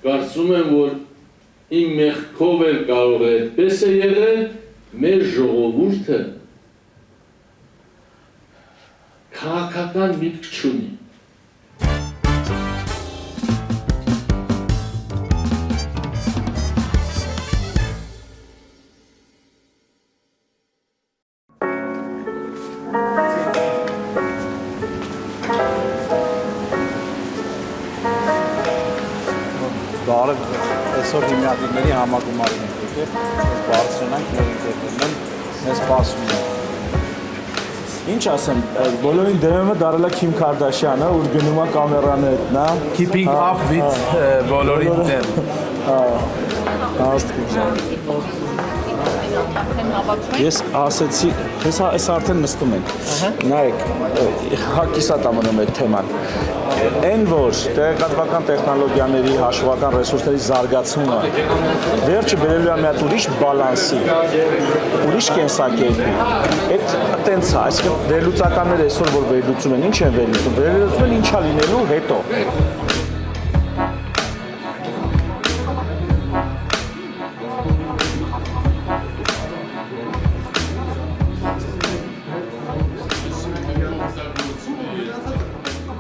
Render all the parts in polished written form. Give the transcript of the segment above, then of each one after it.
կարծում եմ, որ իմ մեղքով էլ կարող է այդպես է եղել, մեր ժողովուրդը քաղաքական միտք չունի։ Բարև, այսօր հիմնադիրների համագումարին ենք եկել, բարձրանանք մեր ինտերներն մեզ սպասում են։ Ինչ ասեմ, բոլորին դեմը դարել է Քիմ Քարդաշյանը, ուր գնում է կամերան հետ, նա Keeping up with բոլորին դեմ։ Ես ասեցի, ես արդեն նստում ենք, նայեք, հակիսատ ամնում այդ թեման, են որ տեղեկատվական տեխնոլոգիաների, հաշվական ռեսուրսների զարգացումը վերջը բերելու է մի հատ ուրիշ բալանսի, ուրիշ կենսակերպի, այդ տենց է, այսինքն վերլուծականները այսօր որ վերլուծում են, ինչ են վերլուծում, վերլուծում են ինչա լինելու հետո։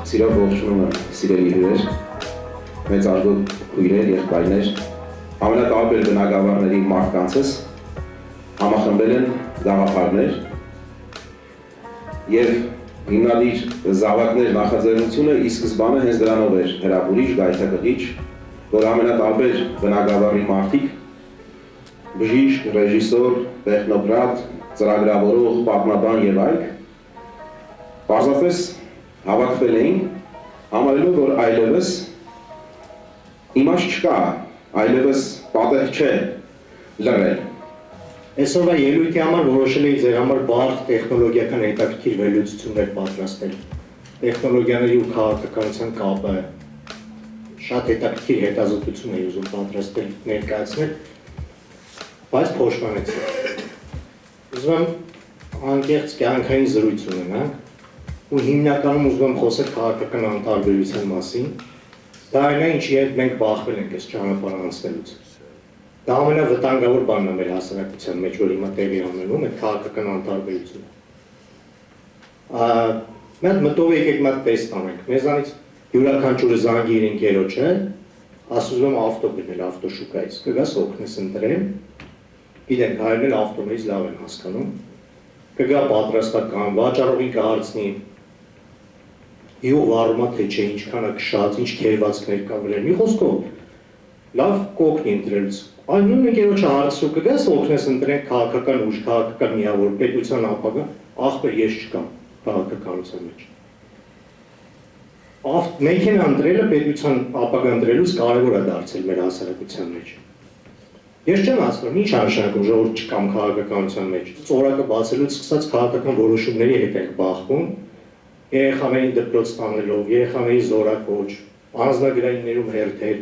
Սիրով ողջունում եմ սիրելի հյուրեր, մեծ արգոտ քույրեր, եղբայրներ, ամենատարբեր բնակավարների մարդկանցս համախմբել են գաղափարներ եւ հիմնադիր զավակներ նախաձեռնությունը ի սկզբանե հենց դրանով էր հրապուրիչ, գայթակղիչ, որ ամենատարբեր բնակավարի մարդիկ, բժիշկ, ռեժիսոր, տեխնոկրատ, ծրագրավորող, պատմաբան եւ այլ պարզապես հավաքվել էին, համարելով, որ այլևս իմաստ չկա, այլևս պատեհ չէ լռել։ Այսօրվա ելույթի համար որոշել էի ձեր համար բարդ տեխնոլոգիական հետաքրքիր վերլուծություններ պատրաստել։ Տեխնոլոգիաների ու քաղաքականության կապը շատ հետաքրքիր հետազոտություն էի ուզում պատրաստել ներկայացնել, բայց փոշմանեցի։ Ուզում եմ անկեղծ կյանքային զրույց ունենանք, ու հիմնականում ուզում եմ խոսել քաղաքական անտարբերության մասին, դա այն է, ինչի հետ մենք բախվել ենք այս ճանապարհը անցնելուց։ Դա ամենավտանգավոր բանն է մեր հասարակության մեջ, որ հիմա տեղի ունենում է քաղաքական անտարբերությունը։ Մենք մտով եկեք մի հատ տեստ անենք։ Մեզանից յուրաքանչյուրը զանգի իր ընկերոջը, ասում եմ ավտո գնել ավտոշուկայից, կգաս օգնես ընտրել, գիտենք հայերն էլ ավտոներից լավ են հասկանում, կգա պատրաստական, վաճառողին կհարցնի Իու վարումա թե չէ, ինչքան է կշած, ինչ քերվածքներ կա վրան, մի խոսքով, լավ կօգնի ընտրելուց։ Այն նույն ընկերոջը հարցու կգաս օգնես ընտրենք քաղաքական ուժ, քաղաքական միավոր, պետության ապագա, ախպեր ես չկամ քաղաքականության մեջ։ Մեքենա ընտրելը պետության ապագա ընտրելուց կարևոր է դարձել մեր հասարակության մեջ։ Ես չեմ ասում, ինչ նշանակում ժողովուրդ չկամ քաղաքականության մեջ։ Ծորակը բացելուց սկսած քաղաքական որոշումների հետ ենք բախվում, երեխաներին դպրոց տանելով, երեխաների զորակոչ, անձնագրայիններում հերթեր,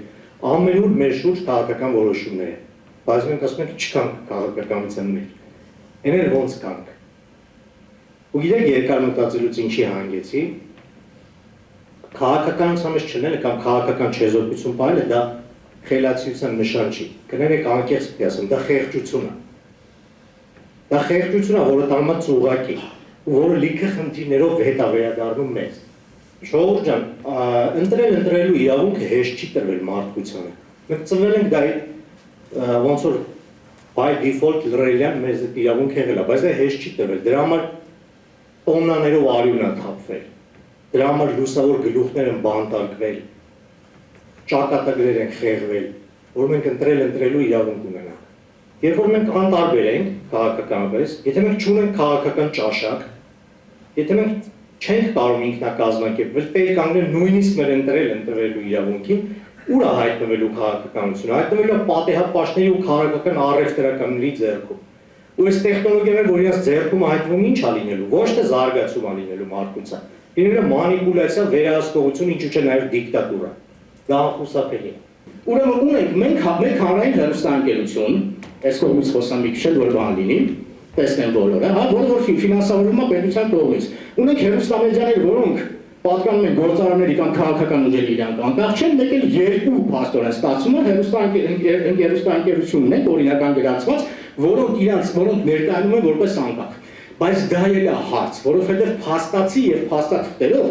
ամենուր մեր շուրջ քաղաքական որոշումներ են, բայց մենք ասում ենք չկանք քաղաքականության մեջ, են էլ ոնց կանք։ Ու գիտեք երկար մտածելուց ինչի հանգեցի, քաղաքականության մեջ չնելը կամ քաղաքական չեզոքություն պայելը դա խելացիության նշան չի, կներեք անկեղծ պիտի ասեմ, դա խեղճություն է։ Դա խեղճություն է, որը տանում է ծուղակի, որը լիքը խնդիրներով հետ է վերադառնում մեզ։ Ժողովուրդ ջան, ընտրելու իրավունքը հեշտ չի տրվել մարդկությանը։ Մենք ծնվել ենք դա ոնց որ by default լրելյան մեզ իրավունք եղել է, բայց դա հեշտ չի տրվել։ Դրա համար տոննաներով արյուն է թափվել։ Դրա համար լուսավոր գլուխներ են բանտարկվել, ճակատագրեր են խեղվել, որ մենք ընտրելու իրավունք ունենանք։ Երբ որ մենք անտարբեր ենք քաղաքականապես, եթե մենք չունենք քաղաքական ճաշակ, եթե մենք չենք կարող ինքնակազմակերպվել, պետք է կանգնել նույնիսկ մեր ընտրելու իրավունքին, ուր է հայտնվելու քաղաքականությունը, հայտնվելու է պատեհապաշտների ու քաղաքական առևտրականների ձեռքում։ Ու այս տեխնոլոգիաները, որ իրենց ձեռքում հայտնվում, ինչ է լինելու, ոչ թե զարգացում է լինելու մարդկության, լինելու է մանիպուլյացիա, վերահսկողություն, ինչու՞ չէ նաև դիկտատուրա։ Դա անխուսափելի է։ Ուրեմն ունենք մենք հանրային հեռուստաընկերություն, այս կողմից խոսամ մի քիչ որ բան լինի, տեսնեն բոլորը, հա, որը որ ֆինանսավորվում է պետության կողմից։ Ունենք հեռուստամեդիաներ, որոնք պատկանում են գործարարների կամ քաղաքական ուժերի իրանք անկախ չեն, մեկ էլ երկու փաստորեն ստացվում է հեռուստաընկերությունն են օրինական գրացված, որոնք ներկայանում են որպես անկախ։ Բայց դա էլ է հարց, որովհետև փաստացի եւ փաստաթղթերով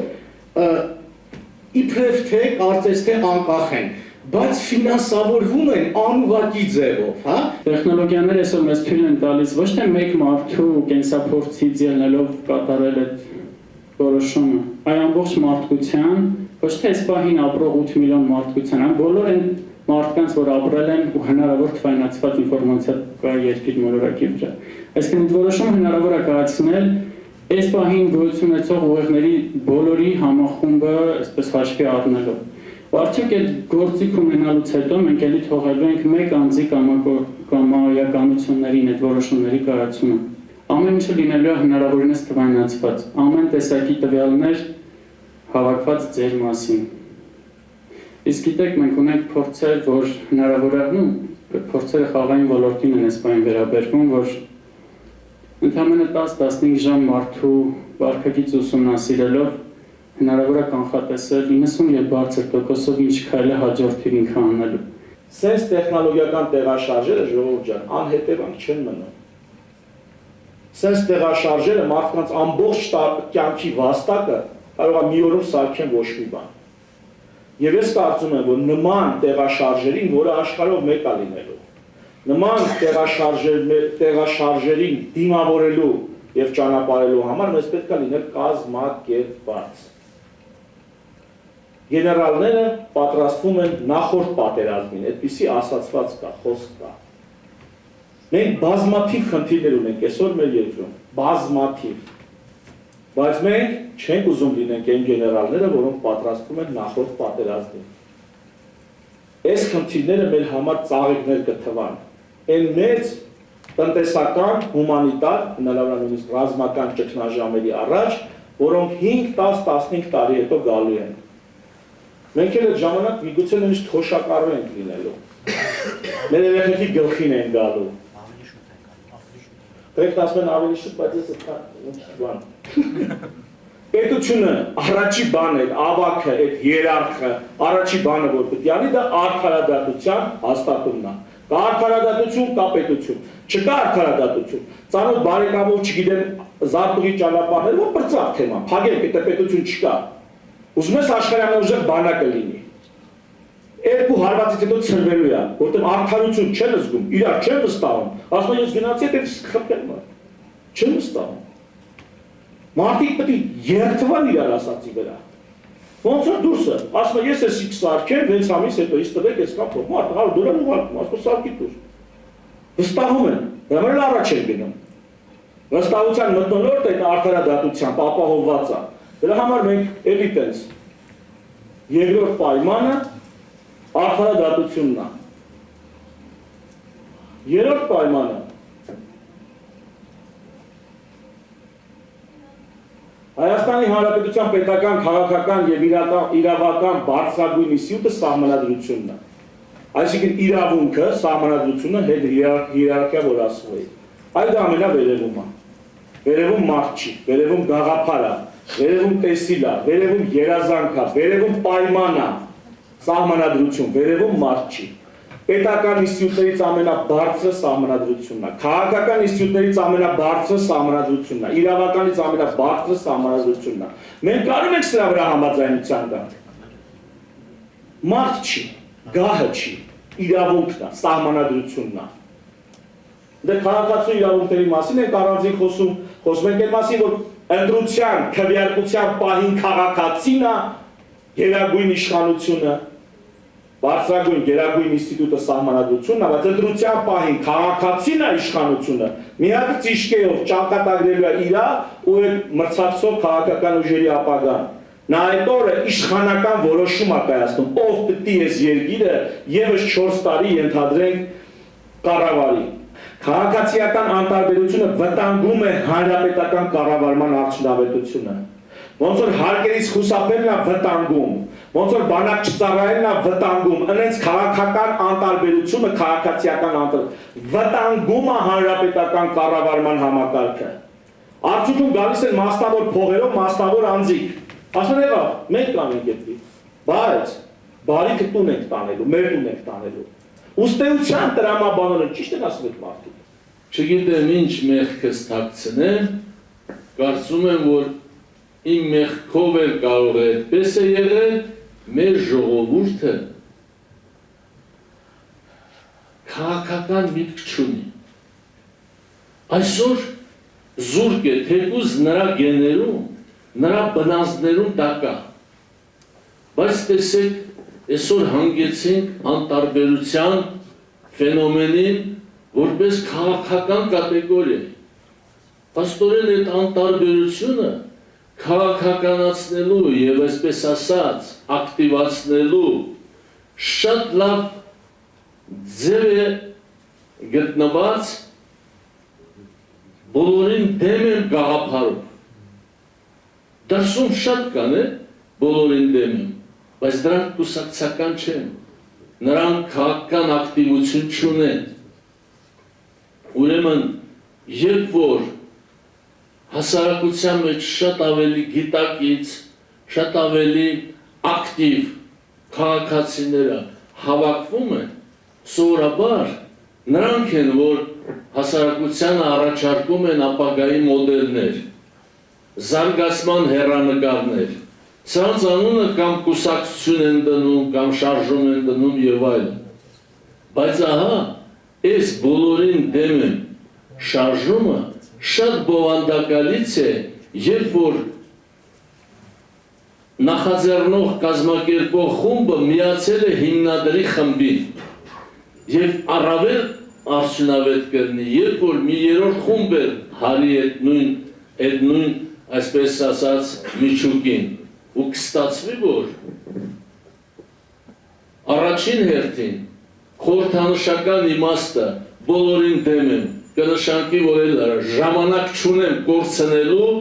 իբրև թե կարծես թե անկախ են, բայց ֆինանսավորվում են անուղղակի ձևով, հա։ Տեխնոլոգիաները այսօր մեզ թույլ են տալիս ոչ թե մեկ մարդու կենսափորձից ելնելով կատարել այդ որոշումը, այլ ամբողջ մարդկության, ոչ թե այս պահին ապրող 8 միլիոն մարդկության, այլ բոլոր այն մարդկանց, որ ապրել են ու հնարավոր թվայնացված ինֆորմացիա կա երկիր մոլորակի վրա։ Այսինքն այդ որոշումը հնարավոր է կայացնել այս պահին գոյություն ունեցող ուղեղների բոլորի համախումբը այսպես հաշվի առնելով։ Ու արդյոք այդ գործիք ունենալուց հետո մենք էլի թողելու ենք մեկ անձի կամայականություններին այդ որոշումների կայացումը։ Ամեն ինչը լինելու է հնարավորինս թվայնացված, ամեն տեսակի տվյալներ հավաքված ձեր մասին։ Իսկ գիտեք, մենք ունենք փորձեր, որ հնարավոր է, փորձերը խաղային ոլորտին են այս բան վերաբերվում, որ ընդամենը 10-15 ժամ մարդու վարքագիծ ուսումնասիրելով հնարավոր է կանխատեսել 90 եւ բարձր տոկոսով ինչ քայլ է հաջորդին ինքը անելու։ Սենց տեխնոլոգիական տեղաշարժերը ժողովուրդ ջան անհետևանք չեն մնում։ Սենց տեղաշարժերը մարդկանց ամբողջ կյանքի վաստակը կարող է մի օրում սարքեն ոչ մի բան։ Եվ ես կարծում եմ, որ նման տեղաշարժերին, որը աշխարհով մեկ է լինելու, նման տեղաշարժերին դիմավորելու եւ ճանապարհելու համար մեզ պետք է լինել կազմակերպված։ Գեներալները պատրաստվում են նախորդ պատերազմին, այդպիսի ասացված կա, խոսք կա։ Մենք բազմաթիվ խնդիրներ ունենք այսօր մեր երկրում, բազմաթիվ։ Բայց մենք չենք ուզում լինենք այն գեներալները, որոնք պատրաստվում են նախորդ պատերազմին։ Այս խնդիրները մեր համար ծաղիկներ կթվան։ Այն մեծ տնտեսական, հումանիտար, հնարավորինս ռազմական ճգնաժամերի առաջ, որոնք 5-10-15 տարի հետո գալու են։ Մենք էլ այդ ժամանակ միգուցե նույնիսկ թոշակառու ենք լինելու։ Մեր երեխեքի գլխին են գալու։ Պետք ասում են ավելի շուտ, բայց ես այդ բան։ Պետությունը առաջի բանը, այդ ավագը, այդ երարխը, առաջի բանը որ պետք է անի, դա արդարադատության հաստատումն է։ Կա արդարադատություն, կա պետություն։ Չկա արդարադատություն։ Ծանոթ բարեկամով չգիտեմ զարտուղի ճանապարհներ, որ բրծավ թեման։ Փագենք, այդ պետություն չկա։ Ուզում ես աշխարհային ուժեղ բանակը լինի։ Երկու հարվածից հետո ցրվելու է, որտեղ արդարություն չեն զգում, իրար չեն վստահում։ Ասում ես գնացի այդ խփեմ։ Չեն վստահում։ Մարդիկ պետք է երթվան իրար ասացի վրա։ Ոնց որ դուրսը, ասում ես էս X սարքեմ 6 ամիս հետո իսկ տվեք ես կամ փող։ Մարդը հա դուրը ուղարկում, ասում սարքի դուր։ Վստահում են, դրանով առաջ են գնում։ Վստահության մթնոլորտը այդ արդարադատության ապահովված է։ Դրա համար մենք էլի տենց երկրորդ պայմանը արդարադատությունն է։ Երրորդ պայմանը Հայաստանի Հանրապետության պետական, քաղաքական եւ իրավական բարձրագույն ինստիտուտը սահմանադրությունն է։ Այսինքն իրավունքը, սահմանադրությունը հետ հիերարխիա որ ասվում է։ Այլ դա ամենավերևում է։ Վերևում մարդ չի, վերևում գաղափար է, վերևում տեսիլ է, վերևում երազանք է, վերևում պայման է, սահմանադրություն, վերևում մարդ չի։ Պետական ինստիտուտներից ամենաբարձրը սահմանադրությունն է, քաղաքական ինստիտուտներից ամենաբարձրը սահմանադրությունն է, իրավականից ամենաբարձրը սահմանադրությունն է։ Մենք կարող ենք սրա վրա համաձայնության գալ։ Մարդ չի, գահը չի, իրավունքն է, սահմանադրությունն է։ Դե քաղաքացու իրավունքների մասին ենք առանձին խոսում ենք այն մասին, որ ընտրության, քվեարկության պահին քաղաքացին է, գերագույն իշխանությունը, բարձրագույն գերագույն ինստիտուտը սահմանադրությունն է, բայց ընտրության պահին քաղաքացին է իշխանությունը, մի հատ ծիշկեով ճակատագրելու է իրա ու այդ մրցակցող քաղաքական ուժերի ապագան։ Նա այդ օրը իշխանական որոշում է կայացնում, ով պիտի այս երկիրը ևս 4 տարի ենթադրենք կառավարի։ Քաղաքացիական անտարբերությունը վտանգում է հանրապետական կառավարման արդյունավետությունը։ Ոնց որ հարկերից խուսափելն է վտանգում, ոնց որ բանակ չծառայելն է վտանգում, այնց քաղաքական անտարբերությունը, քաղաքացիական վտանգում է հանրապետական կառավարման համակարգը։ Արդյունքում գալիս են մասնավոր փողերով մասնավոր անձիկ, Ասում են եղավ, մենք կանենք էդի, բայց բարիքը տուն ենք տանելու, մեր տուն ենք տանելու։ Ուստեության տրամաբանորը ճիշտ են ասում եք մարդիկ։ Չգիտեմ ինչ մեղքս թաքցնեմ, կարծում եմ, որ իմ մեղքով էլ կարող է այդպես է եղել, մեր ժողովուրդը քաղաքական միտք չունի։ Այսօր զուրկ է, թեկուզ նրա գեներում, նրա բնազդներում դա կա։ Բայց տեսեք, այսօր հանգեցինք անտարբերության ֆենոմենին, որպես քաղաքական կատեգորիա։ Պաստորեն այդ անտարբերությունը քաղաքականացնելու եւ այսպես ասած ակտիվացնելու շատ լավ ձև է գտնված բոլորին դեմ եմ գաղափարով։ Դրսում շատ կան է բոլորին դեմ եմ, բայց դրանք կուսակցական չեն, նրանք քաղաքական ակտիվություն չունեն։ Ուրեմն, երբ որ հասարակության մեջ շատ ավելի գիտակից, շատ ավելի ակտիվ քաղաքացիները հավաքվում են, սովորաբար նրանք են, որ հասարակությանը առաջարկում են ապագայի մոդելներ, զարգացման հեռանկարներ, սրանց անունը կամ կուսակցություն են դնում, կամ շարժում են դնում եւ այլն։ Բայց ահա, այս բոլորին դեմ են շարժումը շատ բովանդակալից է, երբ որ նախաձեռնող կազմակերպող խումբը միացել է հիմնադրի խմբին եւ առավել արդյունավետ կլինի, երբ որ մի երրորդ խումբ է հարի այդ նույն այսպես ասած միջուկին ու կստացվի, որ առաջին հերթին խորհրդանշական իմաստը բոլորին դեմ եմ, կնշանակի, որ ժամանակ չունեմ կորցնելու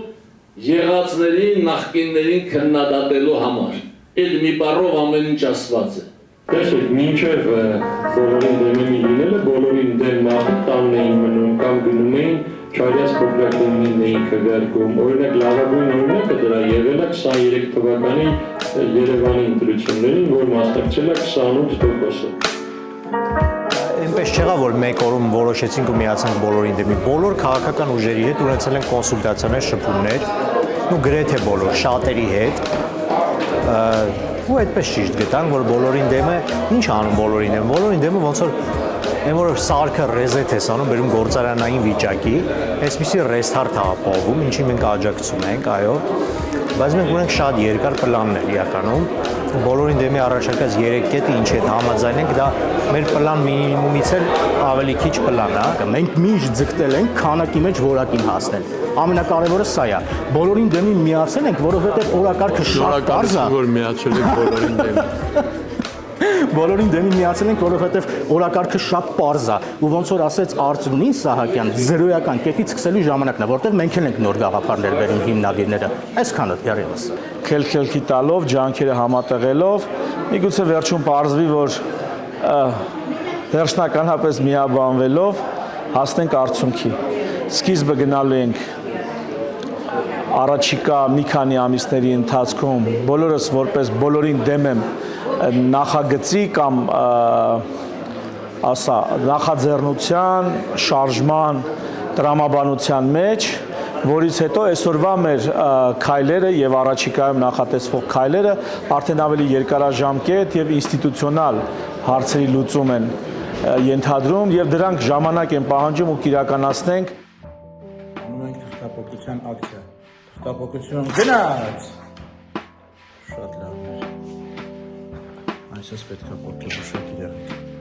եղածներին, նախկիններին քննադատելու համար։ Էլ մի բառով ամեն ինչ ասված է։ Տեսեք, մինչև բոլորին դեմ լինելը, բոլորին դեմ մարդիկ տանն էին մնում կամ գնում էին չարյաց փոքրակումին էին քվեարկում։ Օրինակ լավագույն օրինակը դրա եղել է 23 թվականի Երևանի ընտրություններին, որ մասնակցել է 28%-ը։ Այնպես չեղավ, որ մեկ օրում որոշեցինք ու միացանք բոլորին դեմի։ Բոլոր քաղաքական ուժերի հետ ունեցել են կոնսուլտացիաներ, շփումներ, ու գրեթե բոլոր, շատերի հետ։ Ու այդպես ճիշտ գտանք, որ բոլորին դեմը, ինչ անում բոլորին դեմ։ Բոլորին դեմը ոնց որ այն որ սարքը ռեզետ է անում, բերում գործարանային վիճակի, այսպիսի ռեստարտ է ապահովում, ինչի մենք աջակցում ենք, այո։ Բայց մենք ունենք շատ երկար պլաններ իրականում։ Բոլորին դեմի առաջարկած 3 կետը ինչ հետ համաձայնենք, դա մեր պլան մինիմումից էլ ավելի քիչ պլան է։ Մենք միշտ ձգտել ենք քանակի մեջ որակին հասնել։ Ամենակարևորը սա է։ Բոլորին դեմի միացել ենք, որովհետև օրակարգը շատ կարճ է։ Որ միացել եք բոլորին դեմ։ Բոլորին դեմի միացել ենք, որովհետև օրակարգը շատ պարզ է, ու ոնց որ ասեց Արծրունին Սահակյան, զրոյական կետից սկսելու ժամանակն է, որովհետև մենք էլ ենք նոր գաղափարներ բերում հիմնադիրները։ Այսքանը դեռևս։ Խելքի տալով, ջանքերը համատեղելով, միգուցե վերջում պարզվի, որ վերջնականապես միաբանվելով հասնենք արդյունքի։ Սկիզբը գնալու ենք առաջիկա մի քանի ամիսների ընթացքում բոլորս որպես բոլորին դեմ եմ նախագծի կամ ասա նախաձեռնության, շարժման, տրամաբանության մեջ, որից հետո այսօրվա մեր քայլերը եւ առաջիկայում նախատեսվող քայլերը արդեն ավելի երկարաժամկետ եւ ինստիտուցիոնալ հարցերի լուծում են ենթադրում եւ դրանք ժամանակ են պահանջում ու կիրականացնենք։ Ունենք թղթապոկության ակցիա։ Թղթապոկություն գնաց։ Շատ լավ։ Այսպես պետք է փոքր շոկ իրենք։